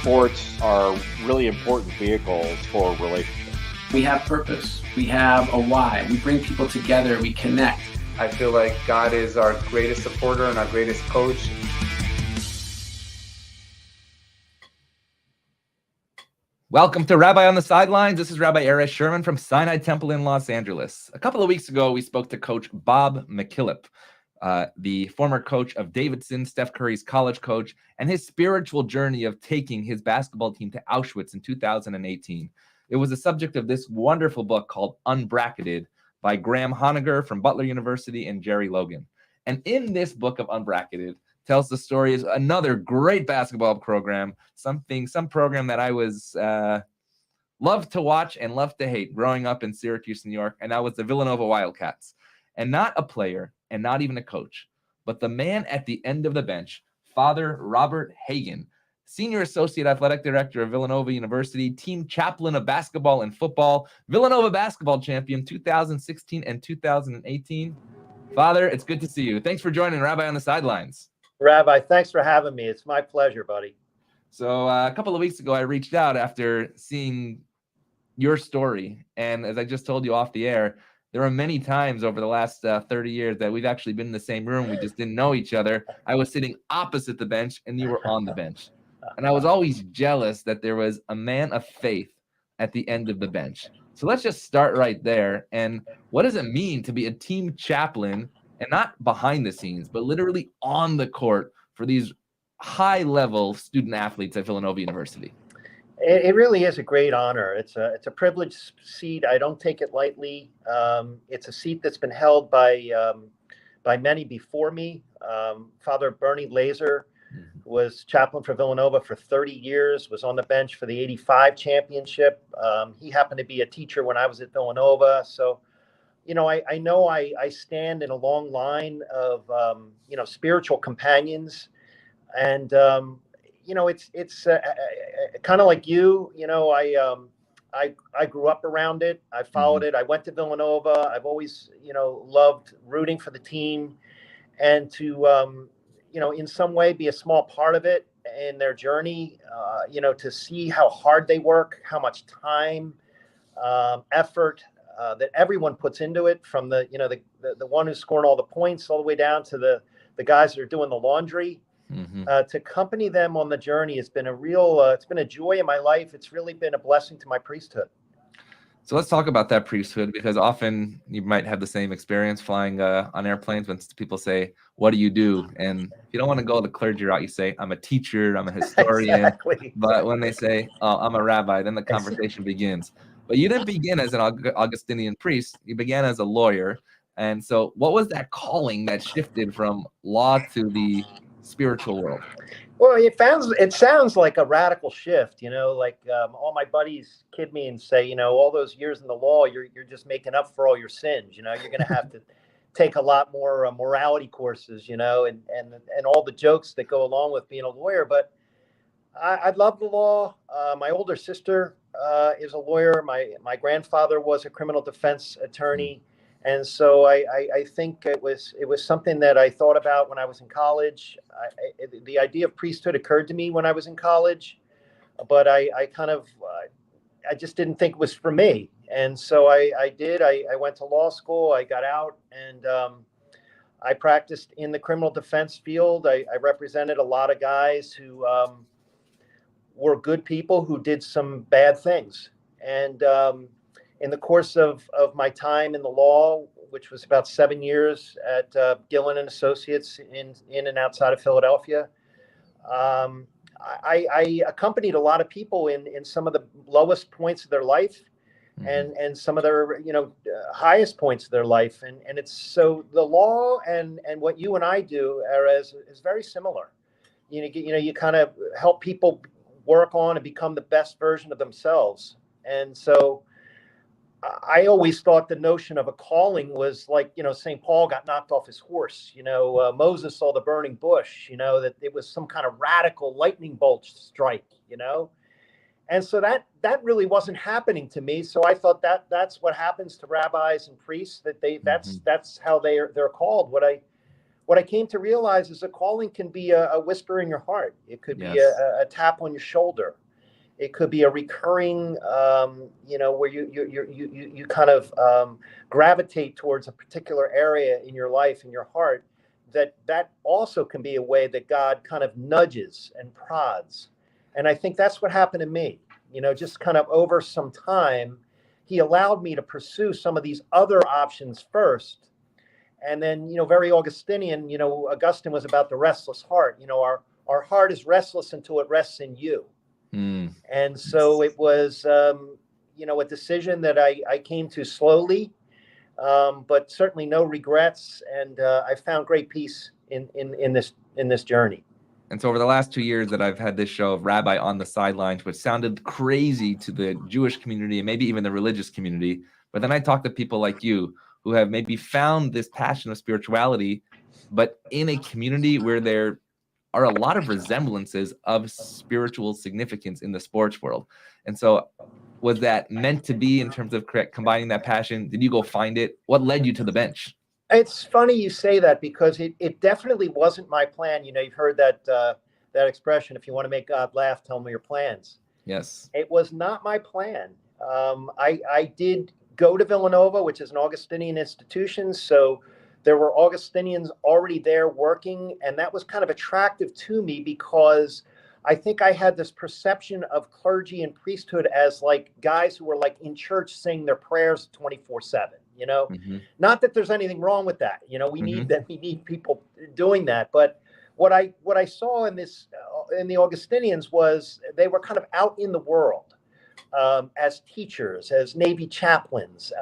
sports are really important vehicles for relationships. We have purpose. We have a why. We bring people together. We connect. I feel like God is our greatest supporter and our greatest coach. Welcome to Rabbi on the Sidelines. This is Rabbi Sherman from Sinai Temple in Los Angeles. A couple of weeks ago, we spoke to Coach Bob McKillop, the former coach of Davidson, Steph Curry's college coach, and his spiritual journey of taking his basketball team to Auschwitz in 2018. It was the subject of this wonderful book called Unbracketed by Graham Honegger from Butler University and Jerry Logan. And in this book of Unbracketed tells the story of another great basketball program, some program that I was loved to watch and loved to hate growing up in Syracuse, New York, and that was the Villanova Wildcats. And not a player and not even a coach, but the man at the end of the bench, Father Robert Hagan, Senior Associate Athletic Director of Villanova University, team chaplain of basketball and football, Villanova basketball champion 2016 and 2018. Father, it's good to see you. Thanks for joining Rabbi on the Sidelines. Rabbi, thanks for having me. It's my pleasure, buddy. So a couple of weeks ago, I reached out after seeing your story. And as I just told you off the air, there were many times over the last 30 years that we've actually been in the same room. We just didn't know each other. I was sitting opposite the bench and you were on the bench. And I was always jealous that there was a man of faith at the end of the bench. So let's just start right there. And what does it mean to be a team chaplain and not behind the scenes, but literally on the court for these high-level student athletes at Villanova University? It really is a great honor. It's a privileged seat. I don't take it lightly. It's a seat that's been held by many before me. Father Bernie Laser was chaplain for Villanova for 30 years, was on the bench for the 85 championship. He happened to be a teacher when I was at Villanova. So, you know, I know I stand in a long line of, spiritual companions. And, it's kind of like you, I grew up around it. I followed it. I went to Villanova. I've always, loved rooting for the team and to, in some way be a small part of it in their journey, to see how hard they work, how much time, effort that everyone puts into it, from the one who's scoring all the points all the way down to the guys that are doing the laundry. To accompany them on the journey has been it's been a joy in my life. It's really been a blessing to my priesthood. So let's talk about that priesthood, because often you might have the same experience flying on airplanes when people say, "What do you do?" And if you don't want to go the clergy route, you say, "I'm a teacher, I'm a historian." Exactly. But when they say, "Oh, I'm a rabbi," then the conversation begins. But you didn't begin as an Augustinian priest. You began as a lawyer. And so what was that calling that shifted from law to the spiritual world? Well, it sounds like a radical shift, all my buddies kid me and say, all those years in the law, you're just making up for all your sins. You're going to have to take a lot more morality courses, and all the jokes that go along with being a lawyer. But I love the law. My older sister is a lawyer. My grandfather was a criminal defense attorney. And so I think it was something that I thought about when I was in college. The idea of priesthood occurred to me when I was in college, but I just didn't think it was for me. And so I did. I went to law school. I got out and I practiced in the criminal defense field. I represented a lot of guys who were good people who did some bad things. And in the course of my time in the law, which was about 7 years at Gillen and Associates in and outside of Philadelphia, I accompanied a lot of people in some of the lowest points of their life and some of their highest points of their life. And it's so the law and what you and I do is very similar. You kind of help people work on and become the best version of themselves. And so I always thought the notion of a calling was like, St. Paul got knocked off his horse. Moses saw the burning bush, that it was some kind of radical lightning bolt strike, And so that really wasn't happening to me. So I thought that's what happens to rabbis and priests, that that's how they're called. What what I came to realize is a calling can be a whisper in your heart. It could be Yes. a tap on your shoulder. It could be a recurring, where you kind of gravitate towards a particular area in your life, in your heart. That also can be a way that God kind of nudges and prods. And I think that's what happened to me. Just kind of over some time, he allowed me to pursue some of these other options first. And then, very Augustinian, Augustine was about the restless heart. Our heart is restless until it rests in you. Mm. And so it was, a decision that I came to slowly, but certainly no regrets. And I found great peace in this journey. And so over the last 2 years that I've had this show of Rabbi on the Sidelines, which sounded crazy to the Jewish community and maybe even the religious community, but then I talked to people like you who have maybe found this passion of spirituality, but in a community where there are a lot of resemblances of spiritual significance in the sports world. And so was that meant to be in terms of combining that passion? Did you go find it? What led you to the bench? It's funny you say that, because it definitely wasn't my plan. You've heard that expression, if you want to make God laugh, tell me your plans. Yes. It was not my plan. I did go to Villanova, which is an Augustinian institution. So there were Augustinians already there working. And that was kind of attractive to me, because I think I had this perception of clergy and priesthood as like guys who were like in church saying their prayers 24/7. Mm-hmm. Not that there's anything wrong with that. We Mm-hmm. need that. We need people doing that. But what I saw in the Augustinians was they were kind of out in the world, as teachers, as Navy chaplains,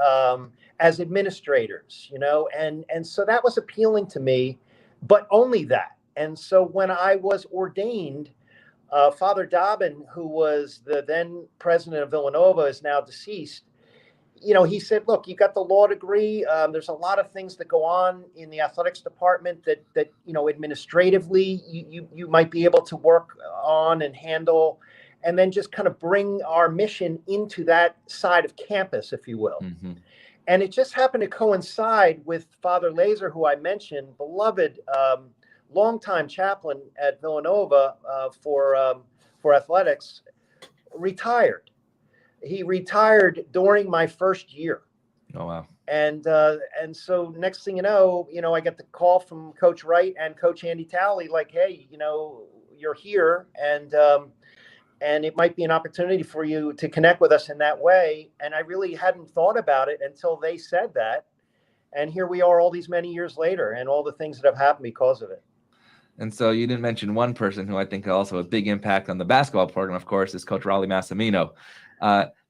as administrators, and so that was appealing to me, but only that. And so when I was ordained, Father Dobbin, who was the then president of Villanova, is now deceased. He said, look, you got the law degree. There's a lot of things that go on in the athletics department that administratively you might be able to work on and handle, and then just kind of bring our mission into that side of campus, if you will. Mm-hmm. And it just happened to coincide with Father Laser, who I mentioned, beloved, longtime chaplain at Villanova for athletics, retired. He retired during my first year. Oh, wow. And so next thing you know, I get the call from Coach Wright and Coach Andy Talley, like, hey, you're here, and it might be an opportunity for you to connect with us in that way. And I really hadn't thought about it until they said that. And here we are all these many years later, and all the things that have happened because of it. And so you didn't mention one person who I think also a big impact on the basketball program, of course, is Coach Rollie Massimino.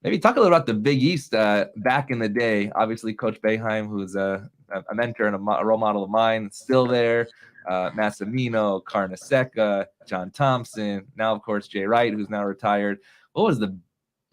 Maybe talk a little about the Big East back in the day. Obviously, Coach Boeheim, who's a mentor and a role model of mine, still there. Massimino, Carnesecca, John Thompson, now, of course, Jay Wright, who's now retired. What was the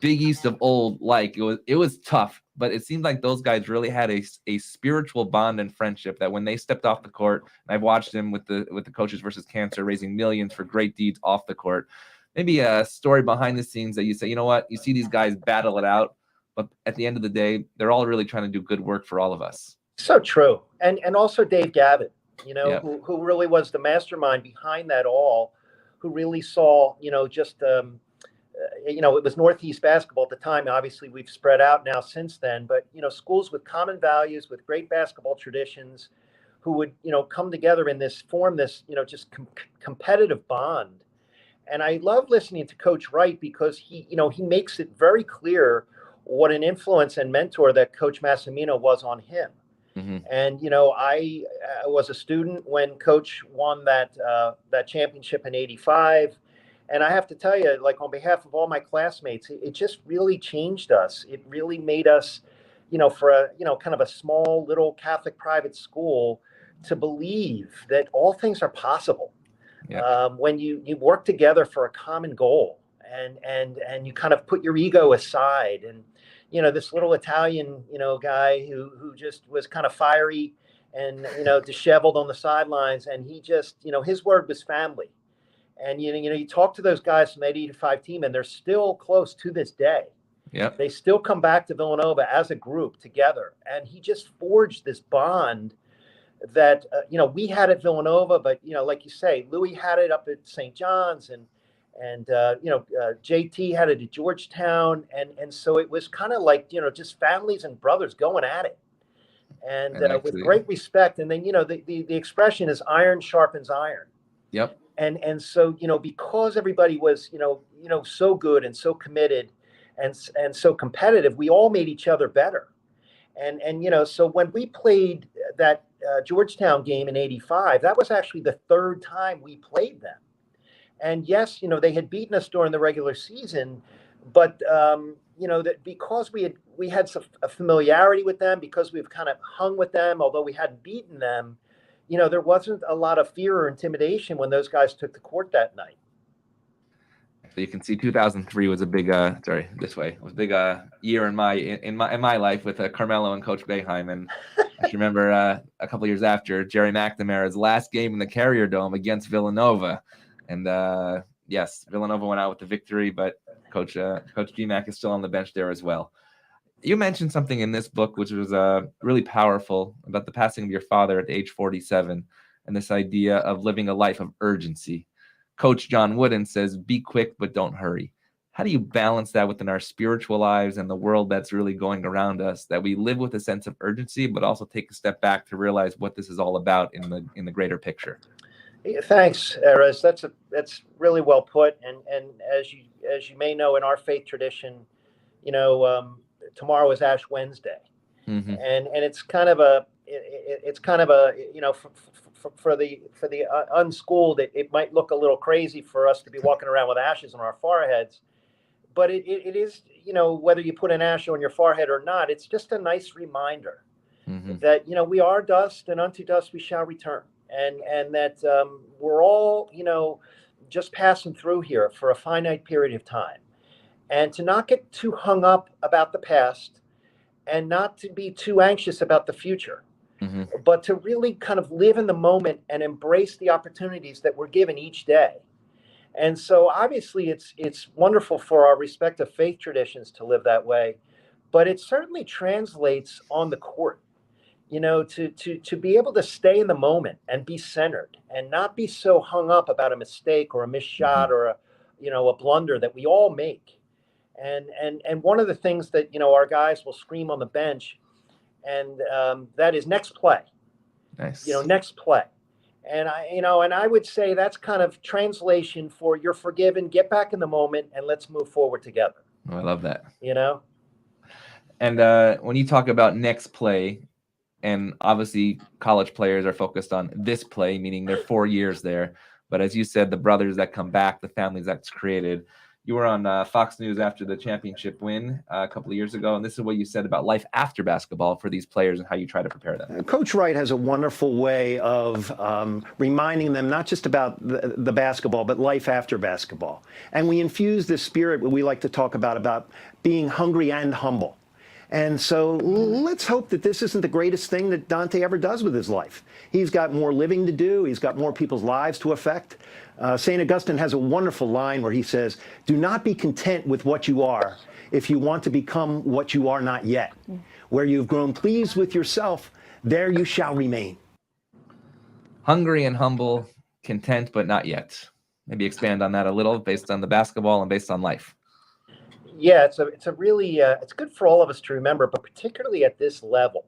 Big East of old like? It was tough, but it seemed like those guys really had a spiritual bond and friendship that when they stepped off the court, and I've watched them with the Coaches versus Cancer raising millions for great deeds off the court. Maybe a story behind the scenes that you say, you know what, you see these guys battle it out, but at the end of the day, they're all really trying to do good work for all of us. So true. And also Dave Gavin, Yep. who really was the mastermind behind that all, who really saw, just, it was Northeast basketball at the time. Obviously, we've spread out now since then, but, schools with common values, with great basketball traditions, who would, come together in form this, just competitive bond. And I love listening to Coach Wright, because he makes it very clear what an influence and mentor that Coach Massimino was on him. Mm-hmm. And, I was a student when Coach won that championship in '85. And I have to tell you, like, on behalf of all my classmates, it just really changed us. It really made us, for a, kind of a small little Catholic private school, to believe that all things are possible. Yeah. When you work together for a common goal, and you kind of put your ego aside, and this little Italian guy who just was kind of fiery and disheveled on the sidelines, and he just his word was family. And you talk to those guys from that 85 team, and they're still close to this day. Yeah, they still come back to Villanova as a group together, and he just forged this bond that we had at Villanova, but like you say, Louis had it up at St. John's, and JT had it at Georgetown, and so it was kind of like just families and brothers going at it, and with great respect. And then the expression is iron sharpens iron. Yep. And so because everybody was so good and so committed and so competitive, we all made each other better. And so when we played that Georgetown game in '85, that was actually the third time we played them. And yes, they had beaten us during the regular season, but that because we had a familiarity with them, because we've kind of hung with them, although we hadn't beaten them, there wasn't a lot of fear or intimidation when those guys took the court that night. So you can see 2003 was a big was a big year in my life with Carmelo and Coach Boeheim. And I just remember a couple of years after, Jerry McNamara's last game in the Carrier Dome against Villanova. And yes, Villanova went out with the victory, but Coach GMAC is still on the bench there as well. You mentioned something in this book which was really powerful about the passing of your father at age 47 and this idea of living a life of urgency. Coach John Wooden says, be quick, but don't hurry. How do you balance that within our spiritual lives and the world that's really going around us, that we live with a sense of urgency, but also take a step back to realize what this is all about in the greater picture? Yeah, thanks, Erez. That's really well put. And as you may know, in our faith tradition, tomorrow is Ash Wednesday, and it's kind of a for the unschooled, it might look a little crazy for us to be walking around with ashes on our foreheads, but it is whether you put an ash on your forehead or not, it's just a nice reminder that we are dust, and unto dust we shall return, and that we're all just passing through here for a finite period of time. And to not get too hung up about the past and not to be too anxious about the future, but to really kind of live in the moment and embrace the opportunities that we're given each day. And so obviously it's wonderful for our respective faith traditions to live that way, but it certainly translates on the court, to be able to stay in the moment and be centered and not be so hung up about a mistake or a missed shot or a blunder that we all make. And one of the things that our guys will scream on the bench, and that is next play. Nice. Next play. And I would say that's kind of translation for you're forgiven, get back in the moment, and let's move forward together. Oh, I love that. And when you talk about next play, and obviously college players are focused on this play, meaning they're 4 years there. But as you said, the brothers that come back, the families that's created. You were on Fox News after the championship win a couple of years ago, and this is what you said about life after basketball for these players and how you try to prepare them. Coach Wright has a wonderful way of reminding them not just about the basketball, but life after basketball. And we infuse this spirit we like to talk about being hungry and humble. And so let's hope that this isn't the greatest thing that Dante ever does with his life. He's got more living to do. He's got more people's lives to affect. St. Augustine has a wonderful line where he says, do not be content with what you are if you want to become what you are not yet. Where you've grown pleased with yourself, there you shall remain. Hungry and humble, content, but not yet. Maybe expand on that a little based on the basketball and based on life. Yeah, it's a really it's good for all of us to remember, but particularly at this level,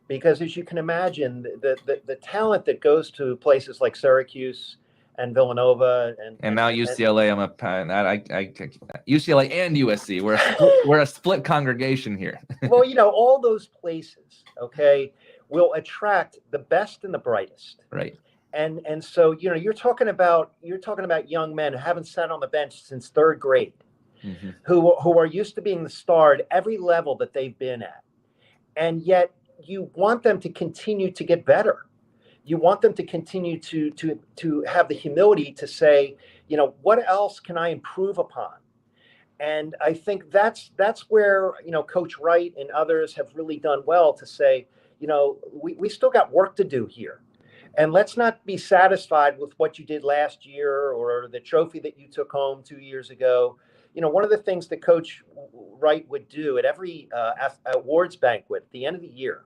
because as you can imagine, the talent that goes to places like Syracuse and Villanova and now UCLA, UCLA and USC. We're a split congregation here. Well, all those places, okay, will attract the best and the brightest. Right. And so you're talking about young men who haven't sat on the bench since third grade. Who are used to being the star at every level that they've been at. And yet you want them to continue to get better. You want them to continue to have the humility to say, what else can I improve upon? And I think that's where, Coach Wright and others have really done well to say, we still got work to do here. And let's not be satisfied with what you did last year or the trophy that you took home 2 years ago. One of the things that Coach Wright would do at every awards banquet at the end of the year,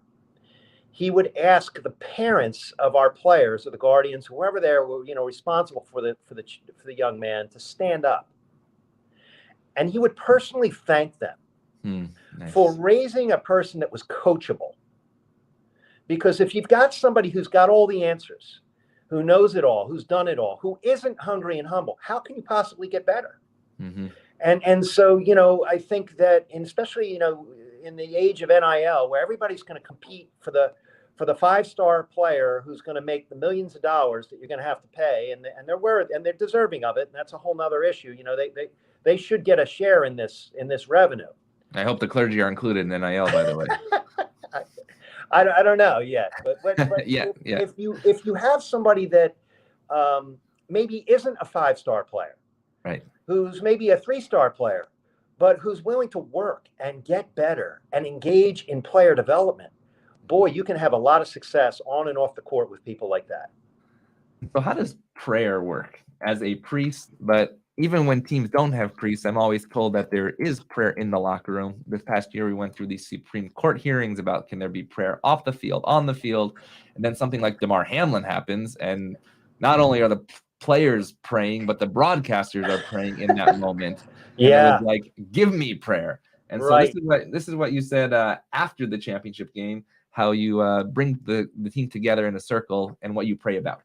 he would ask the parents of our players or the guardians, whoever they were, responsible for the young man, to stand up. And he would personally thank them Nice. for raising a person that was coachable. Because if you've got somebody who's got all the answers, who knows it all, who's done it all, who isn't hungry and humble, how can you possibly get better? Mm-hmm. And so, I think that, and especially, in the age of NIL, where everybody's going to compete for the 5-star player who's going to make the millions of dollars that you're going to have to pay, and they're worth, and they're deserving of it, and that's a whole nother issue. They should get a share in this revenue. I hope the clergy are included in NIL, by the way. I don't know yet, but yeah. If you have somebody that maybe isn't a 5-star player, right, who's maybe a 3-star player, but who's willing to work and get better and engage in player development, boy, you can have a lot of success on and off the court with people like that. So how does prayer work as a priest? But even when teams don't have priests, I'm always told that there is prayer in the locker room. This past year, we went through these Supreme Court hearings about can there be prayer off the field, on the field, and then something like DeMar Hamlin happens, and not only are the players praying, but the broadcasters are praying in that moment. Yeah, and it was like, give me prayer. And right. So this is what you said after the championship game, how you bring the team together in a circle and what you pray about.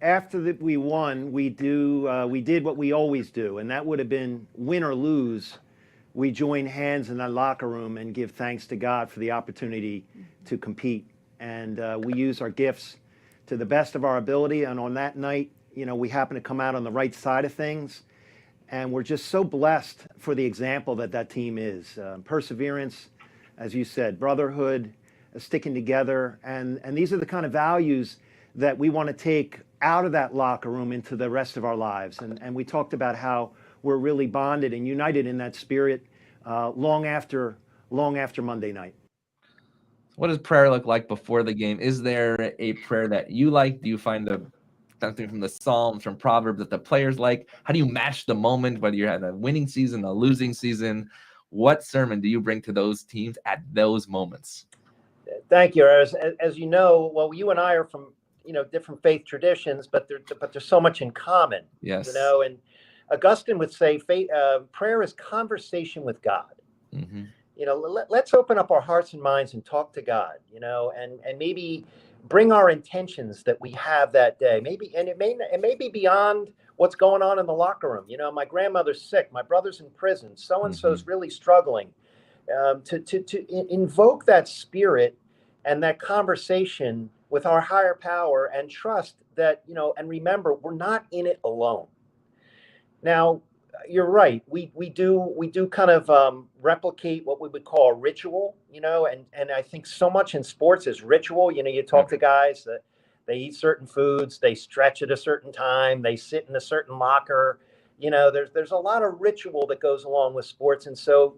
After we won, we did what we always do, and that would have been win or lose. We join hands in the locker room and give thanks to God for the opportunity to compete. And we use our gifts to the best of our ability. And on that night, we happen to come out on the right side of things. And we're just so blessed for the example that team is. Perseverance, as you said, brotherhood, sticking together. And these are the kind of values that we want to take out of that locker room into the rest of our lives. And we talked about how we're really bonded and united in that spirit long after Monday night. What does prayer look like before the game? Is there a prayer that you like? Do you find something from the Psalms, from Proverbs that the players like? How do you match the moment, whether you're at a winning season, a losing season? What sermon do you bring to those teams at those moments? Thank you. As you know, well, you and I are from different faith traditions, but there's so much in common. Yes. And Augustine would say prayer is conversation with God. Mm-hmm. Let's open up our hearts and minds and talk to God, and maybe bring our intentions that we have that day. Maybe, and it may be beyond what's going on in the locker room. My grandmother's sick, my brother's in prison, so-and-so's really struggling. To invoke that spirit and that conversation with our higher power, and trust that, and remember, we're not in it alone. Now, you're right. We do kind of replicate what we would call a ritual, and I think so much in sports is ritual. You talk to guys that they eat certain foods, they stretch at a certain time, they sit in a certain locker. There's a lot of ritual that goes along with sports, and so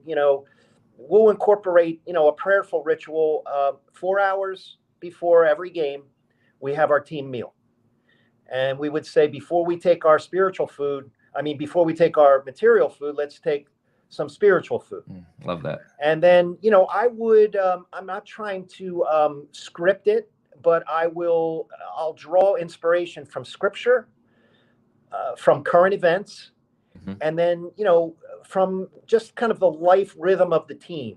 we'll incorporate a prayerful ritual 4 hours before every game. We have our team meal, and we would say before we take our spiritual food. Before we take our material food, let's take some spiritual food. Love that. And then, I'm not trying to script it, but I'll draw inspiration from scripture, from current events, and then, from just kind of the life rhythm of the team.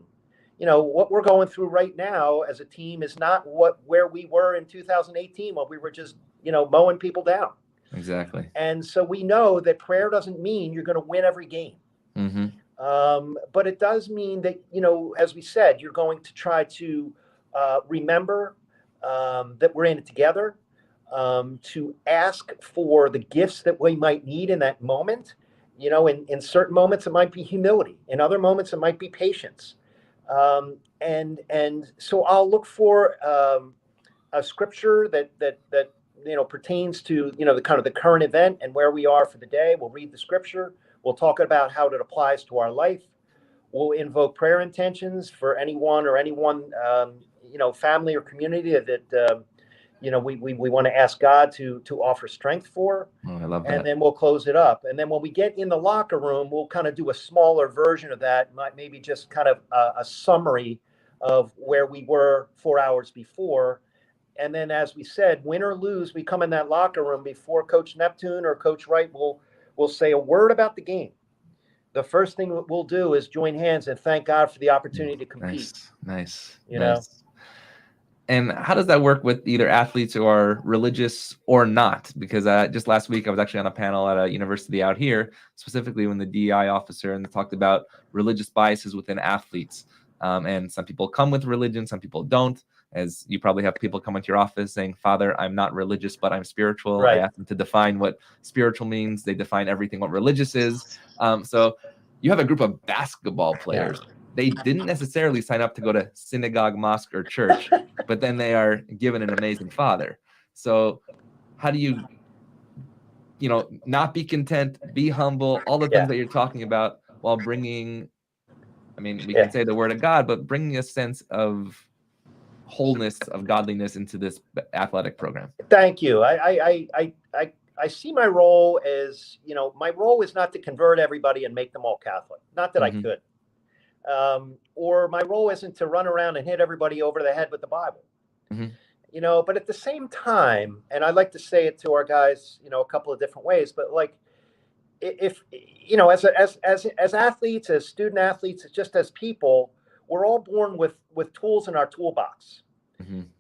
What we're going through right now as a team is not where we were in 2018 when we were just, mowing people down. Exactly. And so we know that prayer doesn't mean you're going to win every game. Mm-hmm. But it does mean that, as we said, you're going to try to remember that we're in it together, to ask for the gifts that we might need in that moment. In certain moments, it might be humility. In other moments, it might be patience. And so I'll look for a scripture that pertains to, the kind of the current event and where we are for the day. We'll read the scripture. We'll talk about how it applies to our life. We'll invoke prayer intentions for anyone, family or community that, we want to ask God to offer strength for. Oh, I love that. And then we'll close it up. And then when we get in the locker room, we'll kind of do a smaller version of that, maybe just kind of a summary of where we were 4 hours before. And then, as we said, win or lose, we come in that locker room before Coach Neptune or Coach Wright will say a word about the game. The first thing we'll do is join hands and thank God for the opportunity to compete. Nice. You know? And how does that work with either athletes who are religious or not? Because just last week, I was actually on a panel at a university out here, specifically when the DEI officer, and they talked about religious biases within athletes. And some people come with religion, some people don't. As you probably have people come into your office saying, Father, I'm not religious, but I'm spiritual. Right. I ask them to define what spiritual means. They define everything what religious is. So you have a group of basketball players. Yeah. They didn't necessarily sign up to go to synagogue, mosque, or church, but then they are given an amazing father. So how do you not be content, be humble, all the things that you're talking about while bringing, we can say the word of God, but bringing a sense of wholeness, of godliness into this athletic program? Thank you. I see my role as, my role is not to convert everybody and make them all Catholic. Not that I could. Or my role isn't to run around and hit everybody over the head with the Bible. But at the same time, and I like to say it to our guys, a couple of different ways, but like, if as athletes, as student athletes, just as people, we're all born with tools in our toolbox.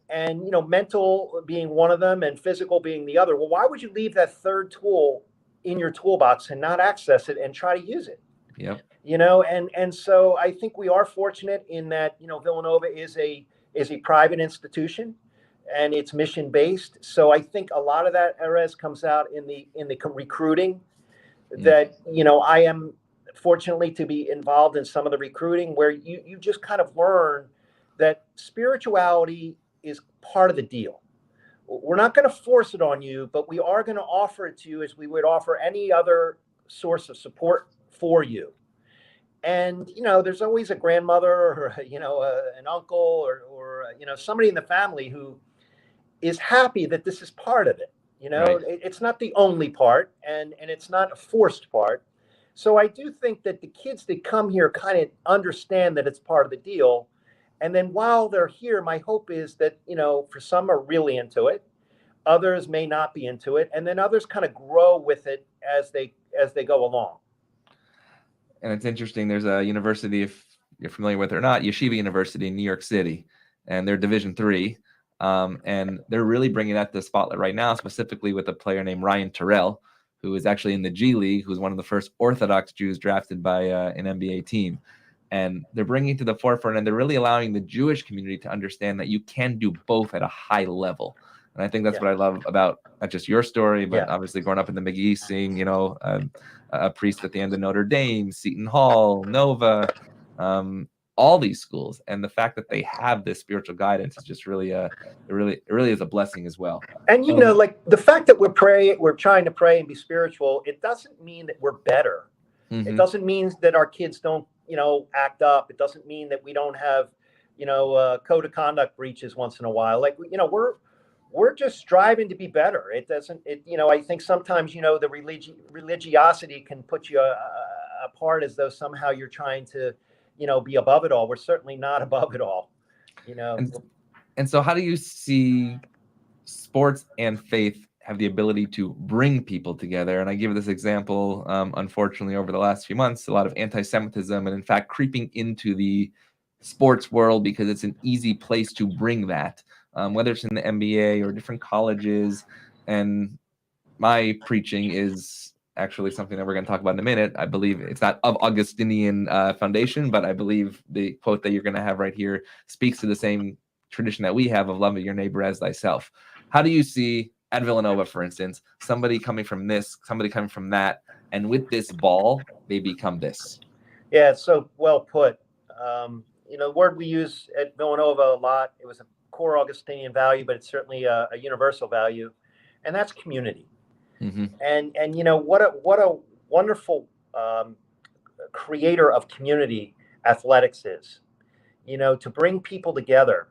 And mental being one of them and physical being the other. Well, why would you leave that third tool in your toolbox and not access it and try to use it? Yep. And so I think we are fortunate in that Villanova is a private institution and it's mission based. So I think a lot of that, Erez, comes out in the recruiting. That I am fortunately to be involved in some of the recruiting where you just kind of learn that spirituality is part of the deal. We're not going to force it on you, but we are going to offer it to you as we would offer any other source of support for you. And there's always a grandmother or an uncle or somebody in the family who is happy that this is part of it. Right. It's not the only part, and it's not a forced part. So I do think that the kids that come here kind of understand that it's part of the deal. And then while they're here, my hope is that, for some are really into it, others may not be into it, and then others kind of grow with it as they go along. And it's interesting. There's a university, if you're familiar with it or not, Yeshiva University in New York City, and they're Division III. And they're really bringing that to the spotlight right now, specifically with a player named Ryan Terrell, who is actually in the G League, who's one of the first Orthodox Jews drafted by an NBA team. And they're bringing it to the forefront, and they're really allowing the Jewish community to understand that you can do both at a high level. And I think that's what I love about not just your story, but obviously growing up in the McGee, seeing, a priest at the end of Notre Dame, Seton Hall, Nova, all these schools, and the fact that they have this spiritual guidance is just really, it really is a blessing as well. And like the fact that we're trying to pray and be spiritual, it doesn't mean that we're better. It doesn't mean that our kids don't, act up. It doesn't mean that we don't have, code of conduct breaches once in a while. Like, we're just striving to be better. It doesn't, I think sometimes, the religiosity can put you apart as though somehow you're trying to, be above it all. We're certainly not above it all, And so how do you see sports and faith have the ability to bring people together? And I give this example, unfortunately, over the last few months, a lot of anti-Semitism and in fact creeping into the sports world because it's an easy place to bring that, whether it's in the NBA or different colleges. And my preaching is actually something that we're going to talk about in a minute. I believe it's not of Augustinian foundation, but I believe the quote that you're going to have right here speaks to the same tradition that we have of loving your neighbor as thyself. How do you see at Villanova, for instance, somebody coming from this, somebody coming from that, and with this ball, they become this? Yeah, it's so well put. The word we use at Villanova a lot, it was a core Augustinian value, but it's certainly a universal value, and that's community. And what a wonderful creator of community athletics is, to bring people together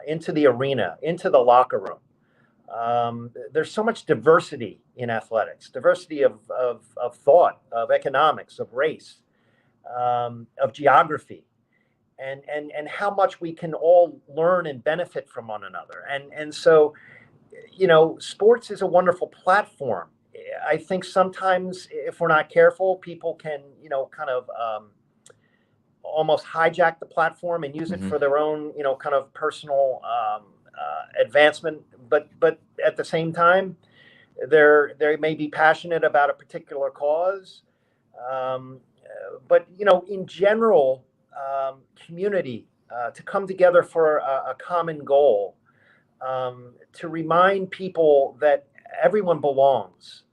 into the arena, into the locker room. There's so much diversity in athletics, diversity of thought, of economics, of race, of geography. and how much we can all learn and benefit from one another. And so, sports is a wonderful platform. I think sometimes if we're not careful, people can, kind of almost hijack the platform and use it for their own, kind of personal advancement. But at the same time, they may be passionate about a particular cause. But in general, community to come together for a common goal, to remind people that everyone belongs.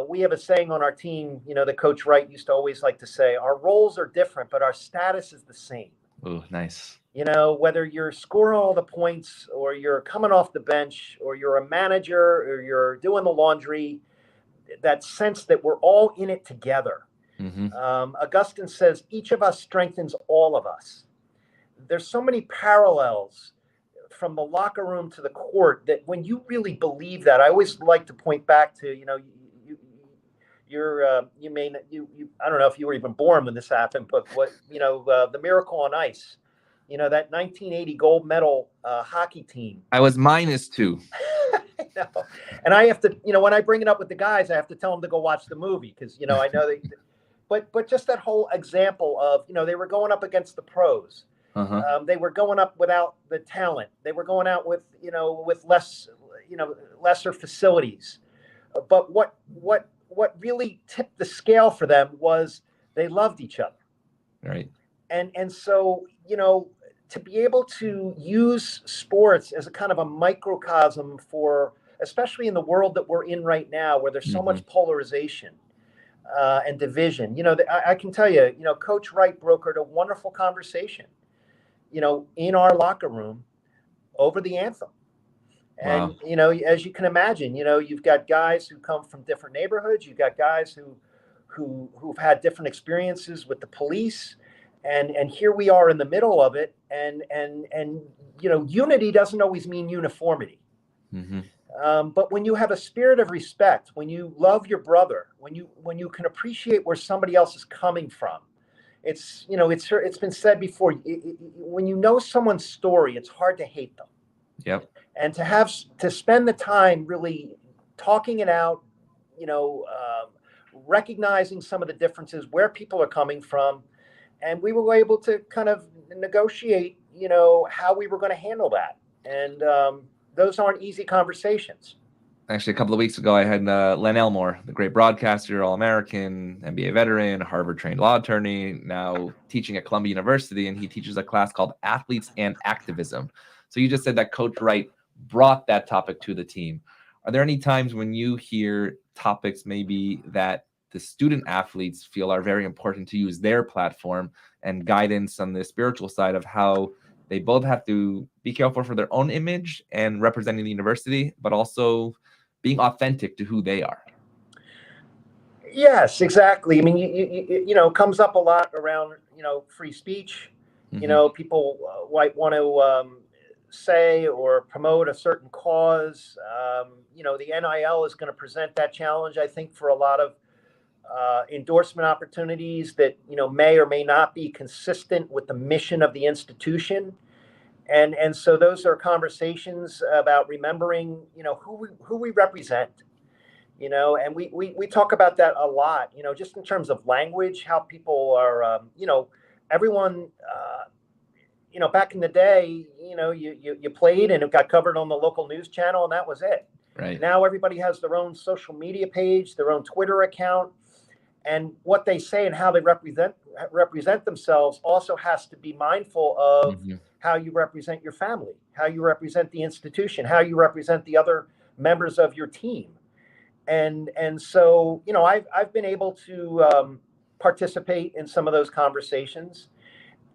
We have a saying on our team, that Coach Wright used to always like to say, our roles are different, but our status is the same. Oh, nice. Whether you're scoring all the points or you're coming off the bench or you're a manager or you're doing the laundry, that sense that we're all in it together. Augustine says, each of us strengthens all of us. There's so many parallels from the locker room to the court that when you really believe that, I always like to point back to, I don't know if you were even born when this happened, but the Miracle on Ice, that 1980 gold medal hockey team. I was -2. I know. And I have to, when I bring it up with the guys, I have to tell them to go watch the movie because, I know they, but just that whole example of, they were going up against the pros. They were going up without the talent. They were going out with, with less, lesser facilities. But what really tipped the scale for them was they loved each other. Right. And so, to be able to use sports as a kind of a microcosm for, especially in the world that we're in right now, where there's so much polarization and division, I can tell you, Coach Wright brokered a wonderful conversation, in our locker room over the anthem. And, Wow. as you can imagine, you've got guys who come from different neighborhoods. You've got guys who've had different experiences with the police. And here we are in the middle of it. And unity doesn't always mean uniformity. But when you have a spirit of respect, when you love your brother, when you can appreciate where somebody else is coming from, it's been said before, when you know someone's story, it's hard to hate them. Yep. And to spend the time really talking it out, recognizing some of the differences, where people are coming from. And we were able to kind of negotiate, how we were going to handle that. And those aren't easy conversations. Actually, a couple of weeks ago, I had Len Elmore, the great broadcaster, All-American, NBA veteran, Harvard-trained law attorney, now teaching at Columbia University, and he teaches a class called Athletes and Activism. So you just said that Coach Wright brought that topic to the team. Are there any times when you hear topics maybe that the student athletes feel are very important to use their platform and guidance on the spiritual side of how they both have to be careful for their own image and representing the university, but also being authentic to who they are? Yes, exactly. I mean, it comes up a lot around, free speech. People might want to say or promote a certain cause. The NIL is going to present that challenge, I think, for a lot of endorsement opportunities that, may or may not be consistent with the mission of the institution. And so those are conversations about remembering, who we represent, and we talk about that a lot, just in terms of language, how people are, everyone, back in the day, you played and it got covered on the local news channel and that was it. Right. Now everybody has their own social media page, their own Twitter account, and what they say and how they represent themselves also has to be mindful of how you represent your family, how you represent the institution, how you represent the other members of your team. And so, I've been able to participate in some of those conversations.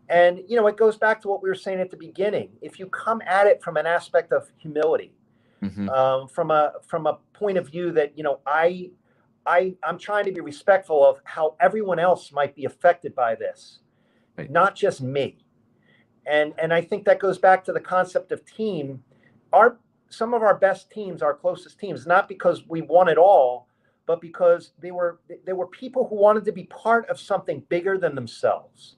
And, it goes back to what we were saying at the beginning. If you come at it from an aspect of humility, from a point of view that, I'm trying to be respectful of how everyone else might be affected by this, right, not just me. And I think that goes back to the concept of team. Some of our best teams, our closest teams, not because we won it all, but because they were people who wanted to be part of something bigger than themselves.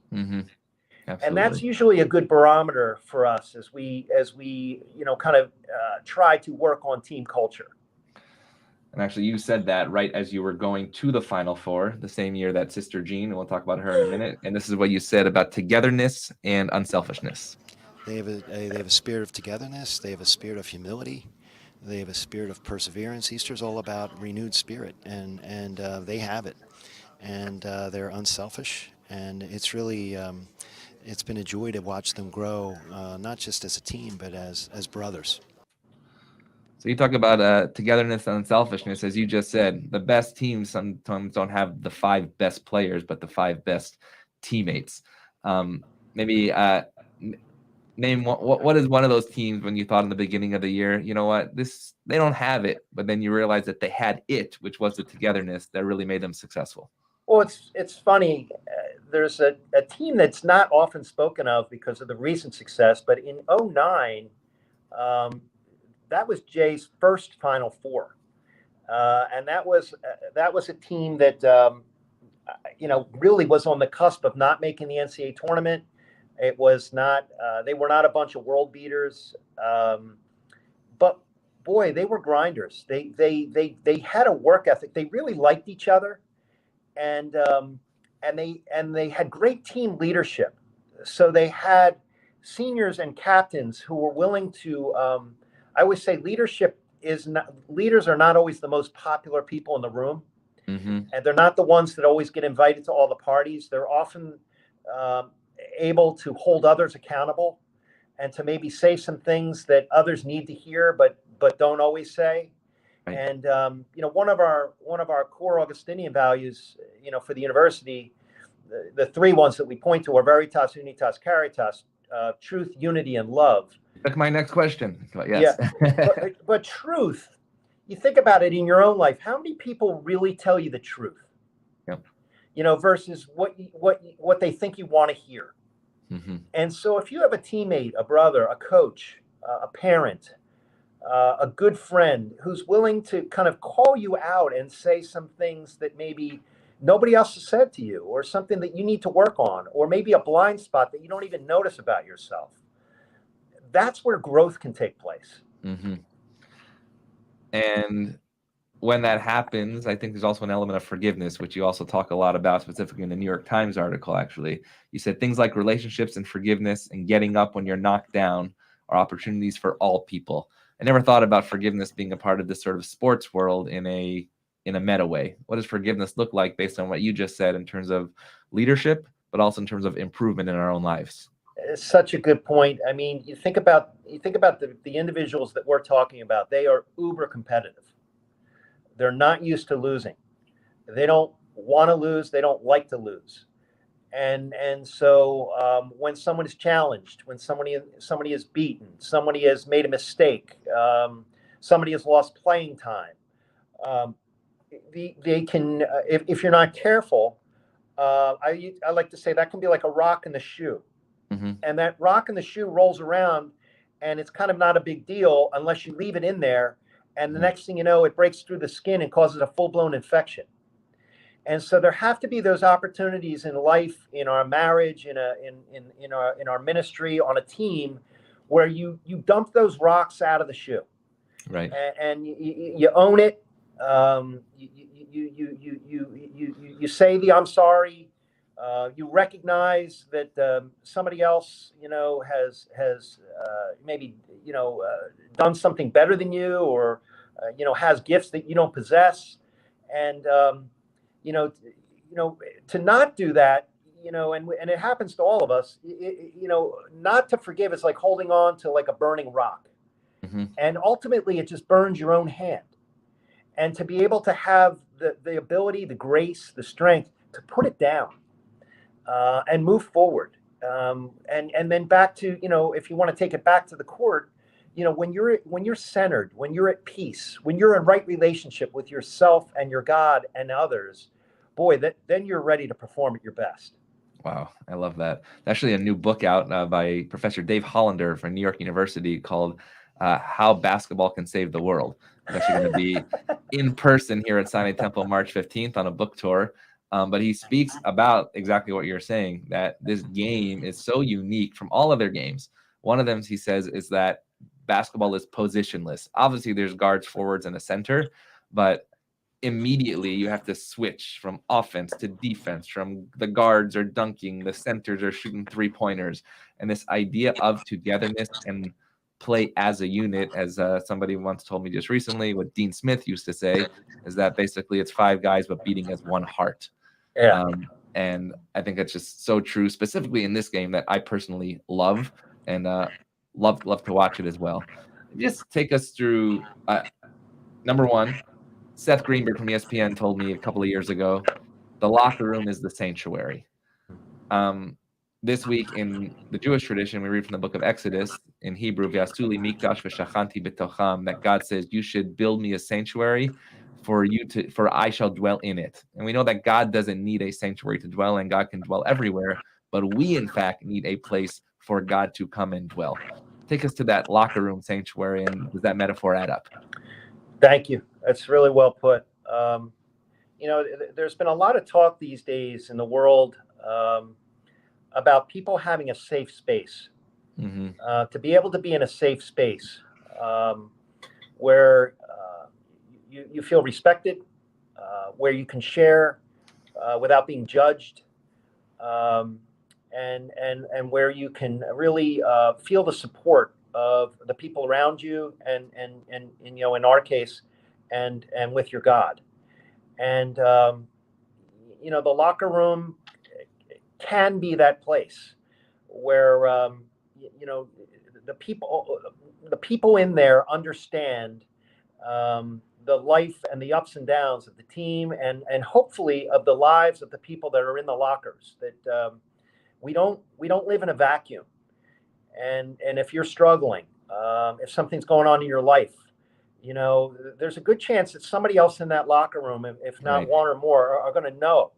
Absolutely. And that's usually a good barometer for us as we kind of try to work on team culture. And actually, you said that right as you were going to the Final Four, the same year that Sister Jean, and we'll talk about her in a minute. And this is what you said about togetherness and unselfishness. They have a spirit of togetherness. They have a spirit of humility. They have a spirit of perseverance. Easter's all about renewed spirit, and they have it. And they're unselfish, and it's really it's been a joy to watch them grow, not just as a team, but as brothers. So you talk about togetherness and unselfishness. As you just said, the best teams sometimes don't have the 5 best players, but the 5 best teammates. Maybe name what is one of those teams when you thought in the beginning of the year, you know what, they don't have it, but then you realize that they had it, which was the togetherness that really made them successful. Well, it's funny. There's a team that's not often spoken of because of the recent success, but in 2009, that was Jay's first Final Four, and that was a team that really was on the cusp of not making the NCAA tournament. It was not; they were not a bunch of world beaters, but boy, they were grinders. They had a work ethic. They really liked each other, and they had great team leadership. So they had seniors and captains who were willing to. I always say leaders are not always the most popular people in the room, and they're not the ones that always get invited to all the parties. They're often able to hold others accountable and to maybe say some things that others need to hear, but don't always say. Right. And one of our core Augustinian values, for the university, the 3 ones that we point to are veritas, unitas, caritas, truth, unity, and love. That's my next question. But yes. Yeah. but truth, you think about it in your own life. How many people really tell you the truth? Yep. Versus what they think you want to hear. Mm-hmm. And so if you have a teammate, a brother, a coach, a parent, a good friend who's willing to kind of call you out and say some things that maybe nobody else has said to you, or something that you need to work on, or maybe a blind spot that you don't even notice about yourself, that's where growth can take place. Mm-hmm. And when that happens, I think there's also an element of forgiveness, which you also talk a lot about, specifically in the New York Times article. Actually, you said things like relationships and forgiveness and getting up when you're knocked down are opportunities for all people. I never thought about forgiveness being a part of this sort of sports world in a meta way. What does forgiveness look like based on what you just said in terms of leadership, but also in terms of improvement in our own lives? It's such a good point. I mean, you think about the individuals that we're talking about. They are uber competitive. They're not used to losing. They don't want to lose. They don't like to lose. And so when someone is challenged, when somebody is beaten, somebody has made a mistake, somebody has lost playing time, they can, if you're not careful, I like to say that can be like a rock in the shoe. Mm-hmm. And that rock in the shoe rolls around, and it's kind of not a big deal unless you leave it in there. And the next thing you know, it breaks through the skin and causes a full-blown infection. And so there have to be those opportunities in life, in our marriage, in our ministry, on a team, where you dump those rocks out of the shoe, right? And you own it. You say the I'm sorry. You recognize that somebody else, has maybe done something better than you, or has gifts that you don't possess, and to not do that, and it happens to all of us. Not to forgive is like holding on to like a burning rock, mm-hmm. and ultimately it just burns your own hand. And to be able to have the ability, the grace, the strength to put it down. And move forward, and then back to if you want to take it back to the court, when you're centered, when you're at peace, when you're in right relationship with yourself and your God and others, boy, then you're ready to perform at your best. Wow, I love that. Actually, a new book out by Professor Dave Hollander from New York University called "How Basketball Can Save the World." It's actually going to be in person here at Sinai Temple March 15th on a book tour. But he speaks about exactly what you're saying, that this game is so unique from all other games. One of them, he says, is that basketball is positionless. Obviously, there's guards, forwards, and a center, but immediately you have to switch from offense to defense, from the guards are dunking, the centers are shooting 3-pointers. And this idea of togetherness and play as a unit, as somebody once told me just recently, what Dean Smith used to say, is that basically it's 5 guys but beating as one heart. Yeah. And I think that's just so true, specifically in this game, that I personally love and love to watch it as well. Just take us through number one. Seth Greenberg from ESPN told me a couple of years ago, the locker room is the sanctuary. This week in the Jewish tradition, we read from the book of Exodus in Hebrew, V'asuli mikdash v'shachanti b'tocham, that God says, you should build me a sanctuary for I shall dwell in it. And we know that God doesn't need a sanctuary to dwell in. God can dwell everywhere, but we in fact need a place for God to come and dwell. Take us to that locker room sanctuary, and does that metaphor add up? Thank you. That's really well put. There's been a lot of talk these days in the world about people having a safe space, to be able to be in a safe space where you feel respected, where you can share without being judged, and where you can really feel the support of the people around you, and in our case, and with your God. And the locker room can be that place where the people in there understand the life and the ups and downs of the team, and hopefully of the lives of the people that are in the lockers. That we don't live in a vacuum. And if you're struggling, if something's going on in your life, there's a good chance that somebody else in that locker room, if not one or more, are going to know.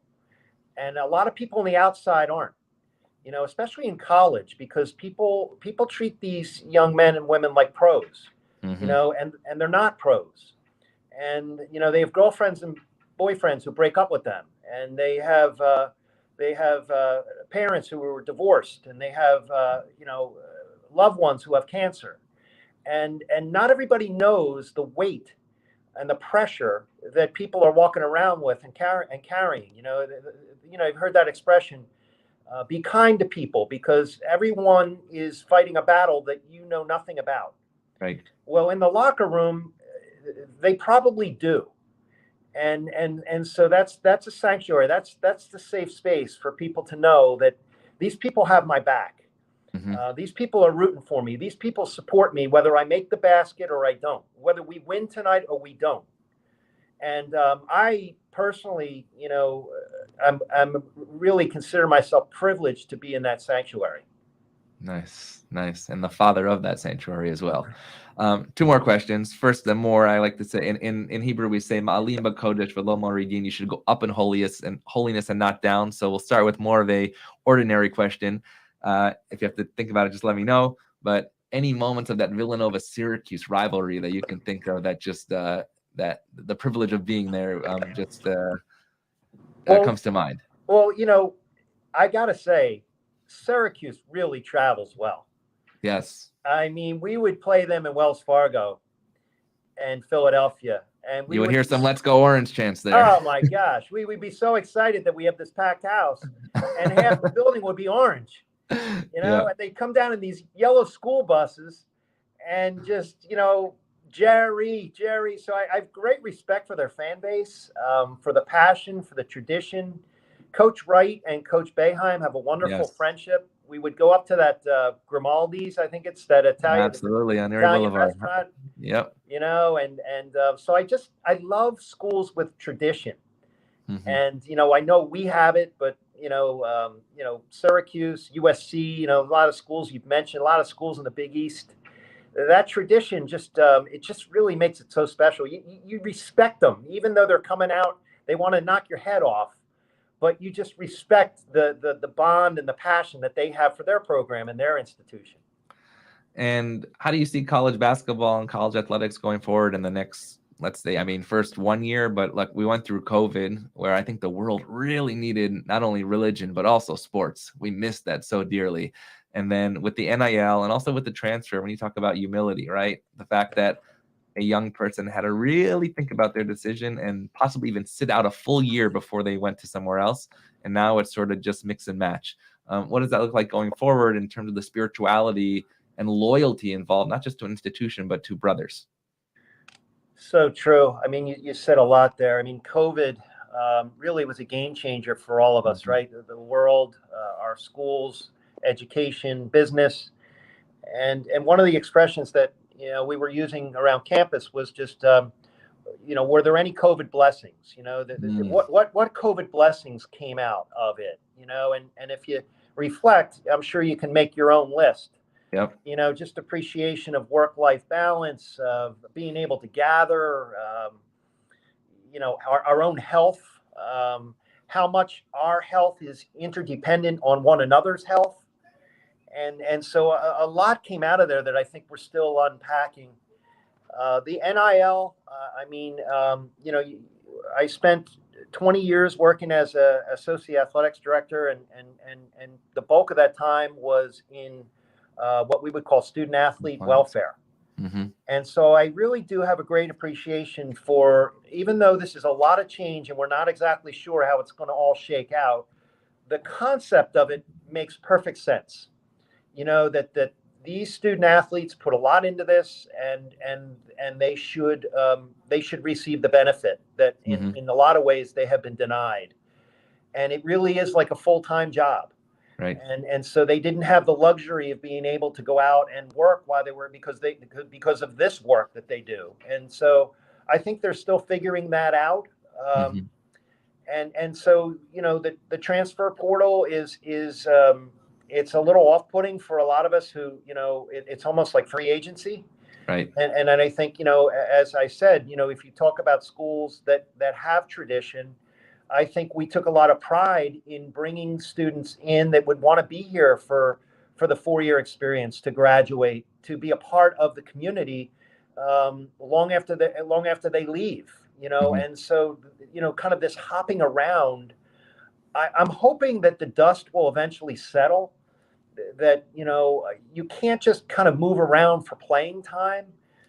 And a lot of people on the outside aren't, especially in college, because people treat these young men and women like pros, and they're not pros. And, they have girlfriends and boyfriends who break up with them, and they have parents who were divorced, and they have, loved ones who have cancer. And not everybody knows the weight and the pressure that people are walking around with and carrying. You've heard that expression, be kind to people, because everyone is fighting a battle that you know nothing about. Right. Well, in the locker room, they probably do. And so that's a sanctuary. That's the safe space for people to know that these people have my back. These people are rooting for me. These people support me, whether I make the basket or I don't, whether we win tonight or we don't. And I personally, I'm really consider myself privileged to be in that sanctuary. Nice. And the father of that sanctuary as well. 2 more questions. First, the more I like to say, in Hebrew, we say, Ma'alim b'kodesh v'lo moridin, you should go up in holiness and not down. So we'll start with more of a ordinary question. If you have to think about it, just let me know. But any moments of that Villanova-Syracuse rivalry that you can think of that just that the privilege of being there comes to mind? Well, I got to say, Syracuse really travels well. Yes. I mean, we would play them in Wells Fargo and Philadelphia. And you would hear some "Let's Go Orange" chants there. Oh, my gosh. We would be so excited that we have this packed house, and half the building would be orange. And they come down in these yellow school buses and just, Jerry. So I have great respect for their fan base, for the passion, for the tradition. Coach Wright and Coach Boeheim have a wonderful friendship. We would go up to that Grimaldi's, I think it's that Italian. Absolutely, on Erie Italian Boulevard. Restaurant. Yep. So I love schools with tradition. And, I know we have it, but, Syracuse, USC, a lot of schools you've mentioned, a lot of schools in the Big East, that tradition it just really makes it so special. You respect them, even though they're coming out, they want to knock your head off, but you just respect the bond and the passion that they have for their program and their institution. And how do you see college basketball and college athletics going forward in the next let's say, I mean, first 1 year, but like we went through COVID, where I think the world really needed not only religion, but also sports. We missed that so dearly. And then with the NIL and also with the transfer, when you talk about humility, right? The fact that a young person had to really think about their decision and possibly even sit out a full year before they went to somewhere else. And now it's sort of just mix and match. What does that look like going forward in terms of the spirituality and loyalty involved, not just to an institution, but to brothers? So true. I mean, you said a lot there. I mean, COVID really was a game changer for all of us, right? The world, our schools, education, business, and one of the expressions that we were using around campus was just were there any COVID blessings? What COVID blessings came out of it? And if you reflect, I'm sure you can make your own list. Yep. Just appreciation of work-life balance, of being able to gather, our own health, how much our health is interdependent on one another's health. And so a lot came out of there that I think we're still unpacking. The NIL, I spent 20 years working as a associate athletics director, and the bulk of that time was in what we would call student athlete welfare. Mm-hmm. And so I really do have a great appreciation for, even though this is a lot of change and we're not exactly sure how it's going to all shake out, the concept of it makes perfect sense. That these student athletes put a lot into this, and they should receive the benefit that in a lot of ways they have been denied. And it really is like a full-time job. Right. And so they didn't have the luxury of being able to go out and work while they were, because of this work that they do. And so I think they're still figuring that out. And so the transfer portal is it's a little off-putting for a lot of us who it's almost like free agency. Right. And I think as I said, if you talk about schools that have tradition, I think we took a lot of pride in bringing students in that would want to be here for the 4-year experience, to graduate, to be a part of the community long after they leave. And so kind of this hopping around. I'm hoping that the dust will eventually settle. That you can't just kind of move around for playing time.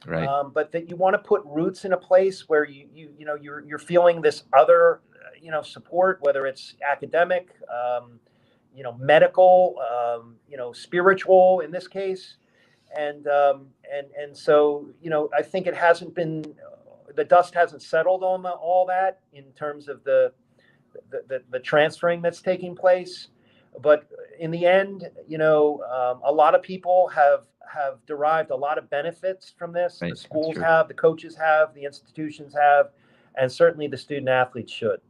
Right. But that you want to put roots in a place where you're feeling this other support, whether it's academic, medical, spiritual in this case, and so I think it hasn't been, the dust hasn't settled on all that in terms of the transferring that's taking place. But in the end, a lot of people have derived a lot of benefits from this. Right. The schools have, the coaches have, the institutions have, and certainly the student athletes should.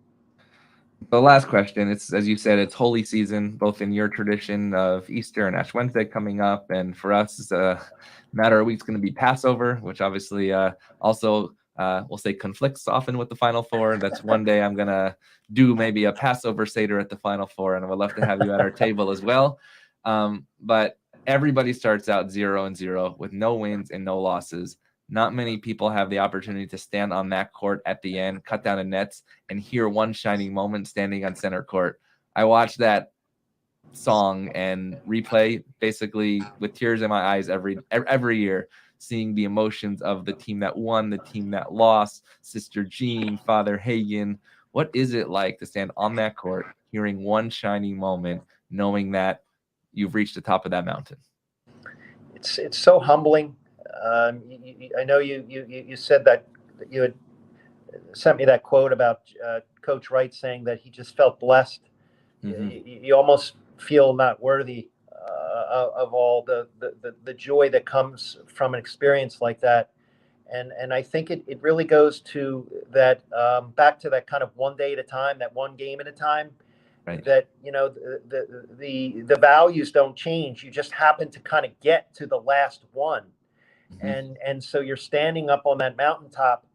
The last question, it's, as you said, it's holy season, both in your tradition of Easter and Ash Wednesday coming up. And for us, it's a matter of weeks going to be Passover, which obviously also we'll say conflicts often with the Final Four. That's one day I'm going to do maybe a Passover Seder at the Final Four, and I would love to have you at our table as well. But everybody starts out 0-0 with no wins and no losses. Not many people have the opportunity to stand on that court at the end, cut down the nets, and hear one shining moment standing on center court. I watched that song and replay basically with tears in my eyes every year, seeing the emotions of the team that won, the team that lost, Sister Jean, Father Hagan. What is it like to stand on that court, hearing one shining moment, knowing that you've reached the top of that mountain? It's so humbling. I know you said that you had sent me that quote about Coach Wright saying that he just felt blessed. Mm-hmm. You almost feel not worthy of all the joy that comes from an experience like that. And I think it really goes to that back to that kind of one day at a time, that one game at a time. Right. That the values don't change. You just happen to kind of get to the last one. Mm-hmm. And so you're standing up on that mountaintop,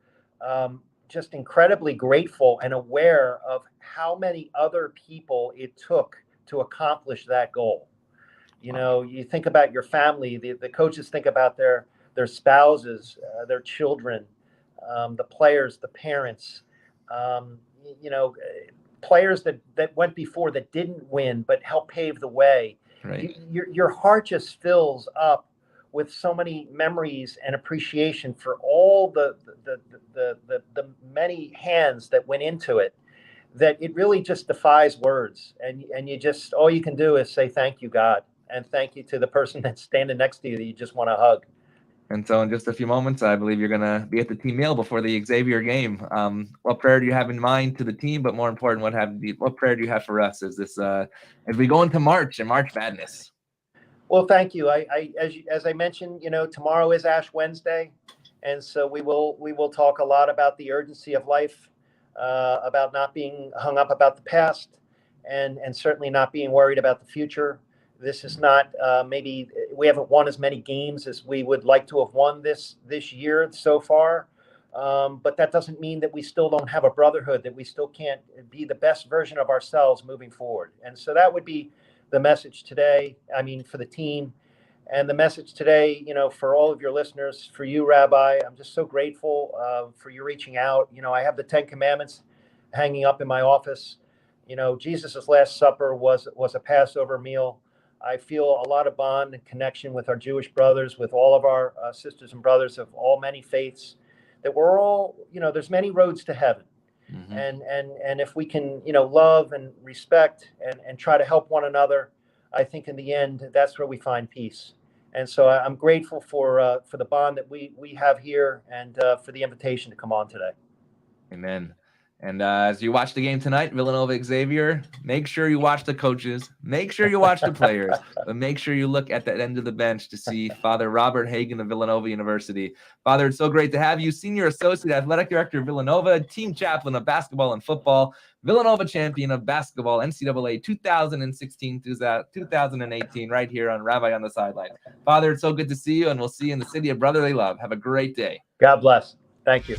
just incredibly grateful and aware of how many other people it took to accomplish that goal. You think about your family, the coaches think about their spouses, their children, the players, the parents, you know, players that went before that didn't win but helped pave the way. Right. Your heart just fills up with so many memories and appreciation for all the many hands that went into it, that it really just defies words. And you just, all you can do is say thank you, God, and thank you to the person that's standing next to you that you just want to hug. And so in just a few moments, I believe you're going to be at the team meal before the Xavier game. What prayer do you have in mind to the team? But more important, what prayer do you have for us as we go into March and March Madness? Well, thank you. As I mentioned, you know, tomorrow is Ash Wednesday, and so we will talk a lot about the urgency of life, about not being hung up about the past, and certainly not being worried about the future. This is not maybe we haven't won as many games as we would like to have won this year so far, but that doesn't mean that we still don't have a brotherhood, that we still can't be the best version of ourselves moving forward. And so that would be the message today. I mean, for the team, and the message today, you know, for all of your listeners, for you, Rabbi, I'm just so grateful for you reaching out. You know, I have the 10 Commandments hanging up in my office. You know, Jesus's Last Supper was a Passover meal. I feel a lot of bond and connection with our Jewish brothers, with all of our sisters and brothers of all many faiths, that we're all, you know, there's many roads to heaven. Mm-hmm. And if we can, you know, love and respect and try to help one another, I think in the end, that's where we find peace. And so I'm grateful for the bond that we have here, and for the invitation to come on today. Amen. And as you watch the game tonight, Villanova Xavier, make sure you watch the coaches, make sure you watch the players, but make sure you look at the end of the bench to see Father Robert Hagan of Villanova University. Father, it's so great to have you. Senior Associate Athletic Director of Villanova, Team Chaplain of Basketball and Football, Villanova Champion of Basketball, NCAA 2016-2018, right here on Rabbi on the Sideline. Father, it's so good to see you, and we'll see you in the city of brotherly love. Have a great day. God bless. Thank you.